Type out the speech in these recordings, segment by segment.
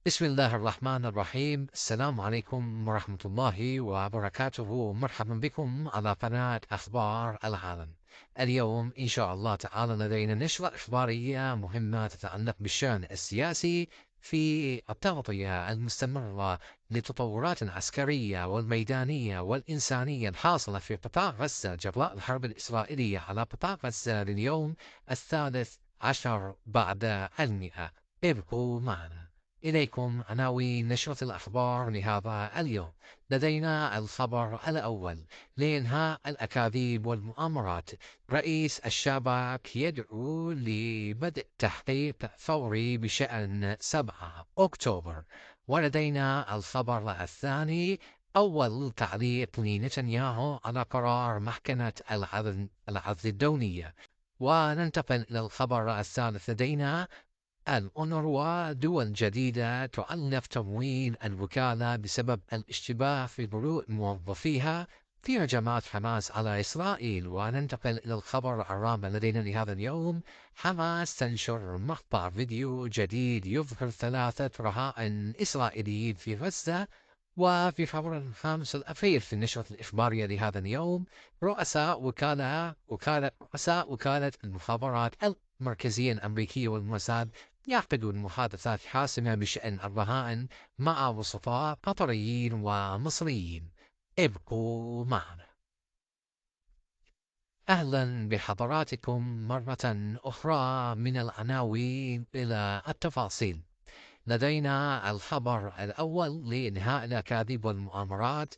بسم الله الرحمن الرحيم. السلام عليكم ورحمة الله وبركاته. مرحبا بكم على قناة أخبار العالم. اليوم إن شاء الله تعالى لدينا نشرة إخبارية مهمة تتعلق بالشأن السياسي في التغطية المستمرة للتطورات العسكرية والميدانية والإنسانية الحاصلة في قطاع غزة جراء الحرب الإسرائيلية على قطاع غزة لليوم الثالث عشر بعد المئة. ابقوا معنا. إليكم عناوين نشرة الأخبار لهذا اليوم. لدينا الخبر الأول: لإنهاء الأكاذيب والمؤامرات، رئيس الشباك يدعو لبدء تحقيق فوري بشأن 7 أكتوبر. ولدينا الخبر الثاني: أول تعليق لنتنياهو على قرار محكمة العدل الدولية. وننتقل إلى الخبر الثالث لدينا: الأونروا دول جديدة تؤلف تمويل الوكالة بسبب الاشتباه في بروء موظفيها في هجمات حماس على إسرائيل. وننتقل إلى الخبر الرابع لدينا لهذا اليوم: حماس تنشر مقطع فيديو جديد يظهر 3 رهائن إسرائيليين في غزة. وفي خبر الخامس الأخير في النشرة الإخبارية لهذا اليوم: رؤساء وكالة المخابرات المركزية الأمريكية والموساد يعقدون محادثات حاسمة بشأن الرهائن مع وسطاء قطريين ومصريين. ابقوا معنا. أهلا بحضراتكم مرة أخرى من العناوين إلى التفاصيل. لدينا الخبر الأول: لإنهاء الأكاذيب والمؤامرات،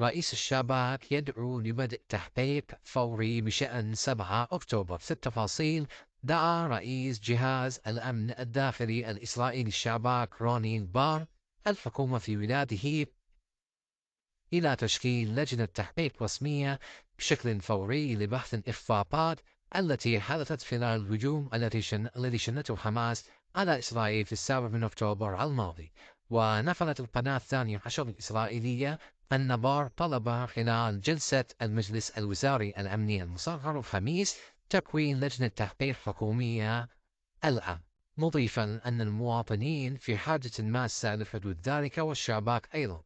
رئيس الشباك يدعو لبدء تحقيق فوري بشأن 7 أكتوبر. في التفاصيل: دعا رئيس جهاز الأمن الداخلي الإسرائيلي الشباك روني بار الحكومة في بلاده إلى تشكيل لجنة تحقيق رسمية بشكل فوري لبحث الإخفاقات التي حدثت خلال الهجوم الذي شنته حماس على إسرائيل في 7 من أكتوبر الماضي. ونقلت القناة الثانية عشر الإسرائيلية أن بار طلب خلال جلسة المجلس الوزاري الأمني المصغر الخميس تكوين لجنة تحقيق حكومية الآن، مضيفا أن المواطنين في حاجة ماسة لحدود ذلك والشباك أيضا.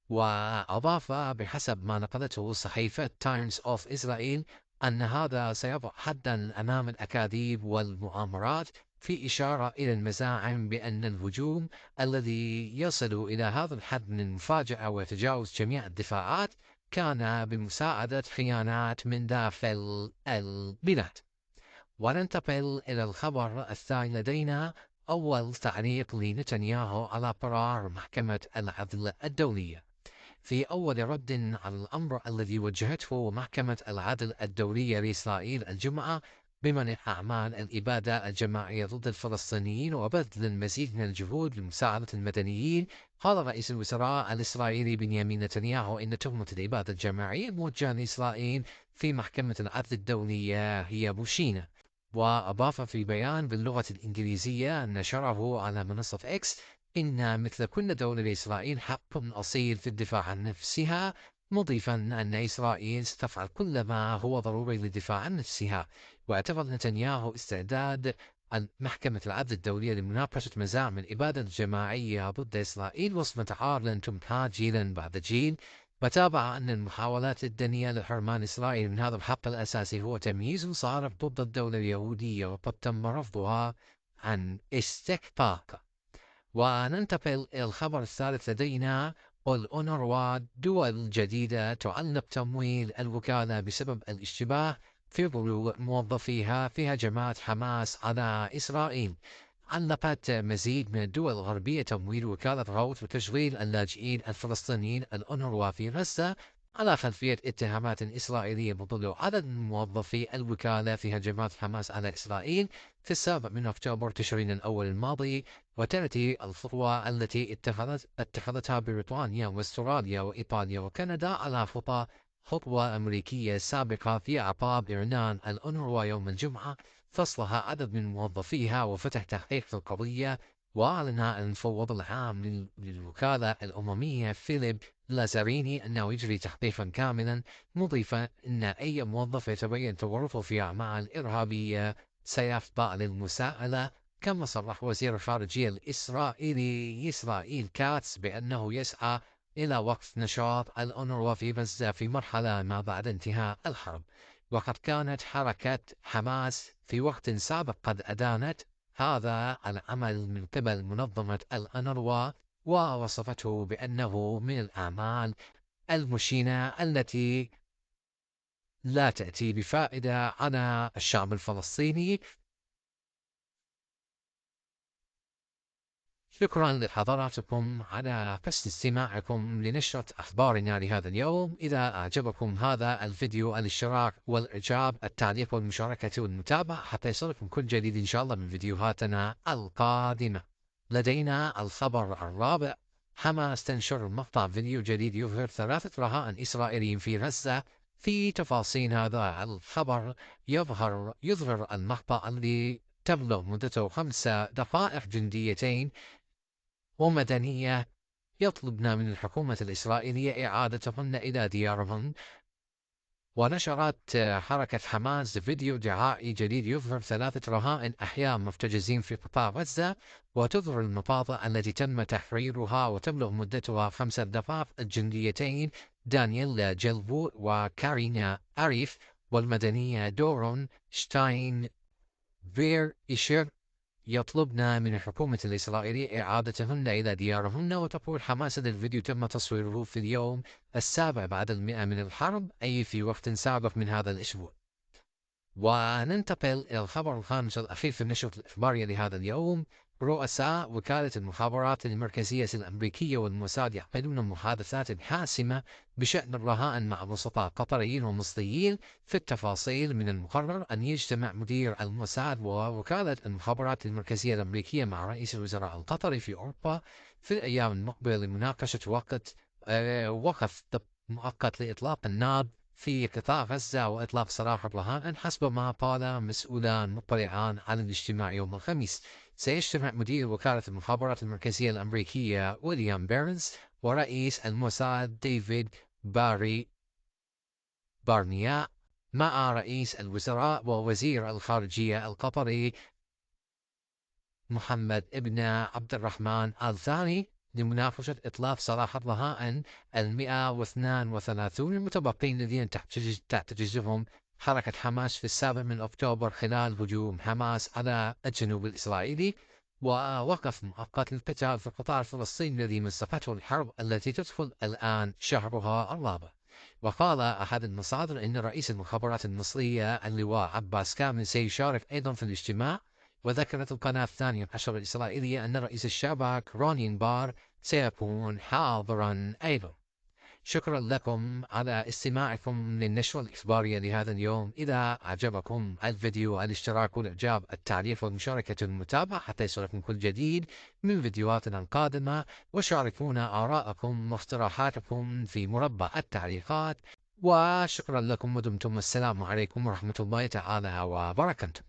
وأضاف بحسب ما نقلته صحيفة تايمز أوف إسرائيل أن هذا سيضع حدا أمام الأكاذيب والمؤامرات، في إشارة إلى المزاعم بأن الهجوم الذي يصل إلى هذا الحد من المفاجأة ويتجاوز جميع الدفاعات كان بمساعدة خيانات من داخل البلاد. وننتقل إلى الخبر الثاني لدينا: أول تعليق لنتنياهو على قرار محكمة العدل الدولية. في أول رد على الأمر الذي وجهته محكمة العدل الدولية لإسرائيل الجمعة بمنع أعمال الإبادة الجماعية ضد الفلسطينيين وبذل المزيد من الجهود لمساعدة المدنيين، قال رئيس الوزراء الإسرائيلي بنيامين نتنياهو إن تهمة الإبادة الجماعية الموجهة لإسرائيل في محكمة العدل الدولية هي مشينة. وأضاف في بيان باللغة الإنجليزية نشره على منصة إكس إن مثل كل دولة لإسرائيل حق أصيل في الدفاع عن نفسها، مضيفا أن إسرائيل ستفعل كل ما هو ضروري للدفاع عن نفسها. واعتبر نتنياهو استعداد محكمة العدل الدولية لمناقشة مزاعم الإبادة الجماعية ضد إسرائيل وصمة عار لن تمحى جيلا بعد جيل. وتابع أن المحاولات الدنية لحرمان إسرائيل من هذا الحق الأساسي هو تمييز صارخ ضد الدولة اليهودية وقد تم رفضها عن استحقاقه. وننتقل إلى الخبر الثالث لدينا: الأونروا دول جديدة تعلق تمويل الوكالة بسبب الاشتباه في بلوغ موظفيها في هجمات حماس على إسرائيل. علقت مزيد من الدول الغربية تمويل وكالة غوث وتشغيل اللاجئين الفلسطينيين الأونروا في غزة على خلفية اتهامات إسرائيلية بظلم عدد من موظفي الوكالة في هجمات حماس على إسرائيل في 7 من أكتوبر تشرين الأول الماضي. وتأتي الخطوة التي اتخذتها بريطانيا واستراليا وإيطاليا وكندا على خطوة أمريكية سابقة في أعقاب إعلان الأونروا يوم الجمعة فصلها عدد من موظفيها وفتح تحقيق في القضية. وأعلن المفوض العام للوكالة الأممية فيليب لازاريني أنه يجري تحقيقا كاملا، مضيفا أن أي موظف يتبين تورطه في أعمال إرهابية سيخضع للمساءلة كما صرح وزير الخارجية الإسرائيلي إسرائيل كاتس بأنه يسعى إلى وقف نشاط الأونروا في غزة في مرحلة ما بعد انتهاء الحرب. وقد كانت حركة حماس في وقت سابق قد أدانت هذا العمل من قبل منظمة الأونروا، ووصفته بأنه من الأعمال المشينة التي لا تأتي بفائدة على الشعب الفلسطيني. شكرا لحضراتكم على حسن استماعكم لنشرة أخبارنا لهذا اليوم. إذا أعجبكم هذا الفيديو الاشتراك والإعجاب، التعليق والمشاركة والمتابعة حتى يصلكم كل جديد إن شاء الله من فيديوهاتنا القادمة. لدينا الخبر الرابع: حماس تنشر مقطع فيديو جديد يظهر 3 رهائن إسرائيليين في غزة. في تفاصيل هذا الخبر يظهر المقطع الذي تبلغ مدته 5 دقائق جنديتين ومدنية يطلبن من الحكومة الإسرائيلية إعادتهن إلى ديارهن. ونشرت حركة حماس فيديو دعائي جديد يظهر 3 رهائن أحياء محتجزين في قطاع غزة، وتظهر المقاطع التي تم تحريرها وتبلغ مدتها 5 دقائق الجنديتين دانييل جلبو وكارينا أريف والمدنية دورون شتاين فير إيشر يطلبن من الحكومة الإسرائيلية إعادتهن إلى ديارهن. وتقول حماس أن الفيديو تم تصويره في اليوم 7 بعد 100 من الحرب، أي في وقت سابق من هذا الأسبوع. وننتقل إلى الخبر الخامس الأخير في النشرة الإخبارية لهذا اليوم: رؤساء وكالة المخابرات المركزية الأمريكية والموساد يعقدون محادثات حاسمة بشأن الرهائن مع وسطاء قطريين ومصريين. في التفاصيل: من المقرر أن يجتمع مدير الموساد ووكالة المخابرات المركزية الأمريكية مع رئيس الوزراء القطري في أوروبا في الأيام المقبلة لمناقشة وقف مؤقت لإطلاق النار في قطاع غزة وإطلاق سراح الرهائن، حسب ما قال مسؤولان مطلعان على الاجتماع يوم الخميس. سيجتمع مدير وكالة المخابرات المركزية الأمريكية ويليام بيرنز ورئيس الموساد ديفيد بارنيا مع رئيس الوزراء ووزير الخارجية القطري محمد ابن عبد الرحمن آل ثاني لمناقشة إطلاق سراح الرهائن 132 المتبقين الذين تحتجزهم حركة حماس في 7 من أكتوبر خلال هجوم حماس على الجنوب الإسرائيلي، ووقف مؤقت للقتال في القطاع الفلسطيني الذي مزقته الحرب التي تدخل الآن شهرها الرابع. وقال أحد المصادر إن رئيس المخابرات المصرية اللواء عباس كامل سيشارك أيضا في الاجتماع. وذكرت القناة الثانية عشر الإسرائيلية أن رئيس الشباك رونين بار سيكون حاضرا أيضا. شكرا لكم على استماعكم للنشرة الإخبارية لهذا اليوم. إذا أعجبكم الفيديو الاشتراك والإعجاب، التعليق والمشاركة والمتابعة حتى يصلكم كل جديد من فيديوهاتنا القادمة. وشاركونا آراءكم واقتراحاتكم في مربع التعليقات. وشكرا لكم ودمتم السلام عليكم ورحمة الله تعالى وبركاته.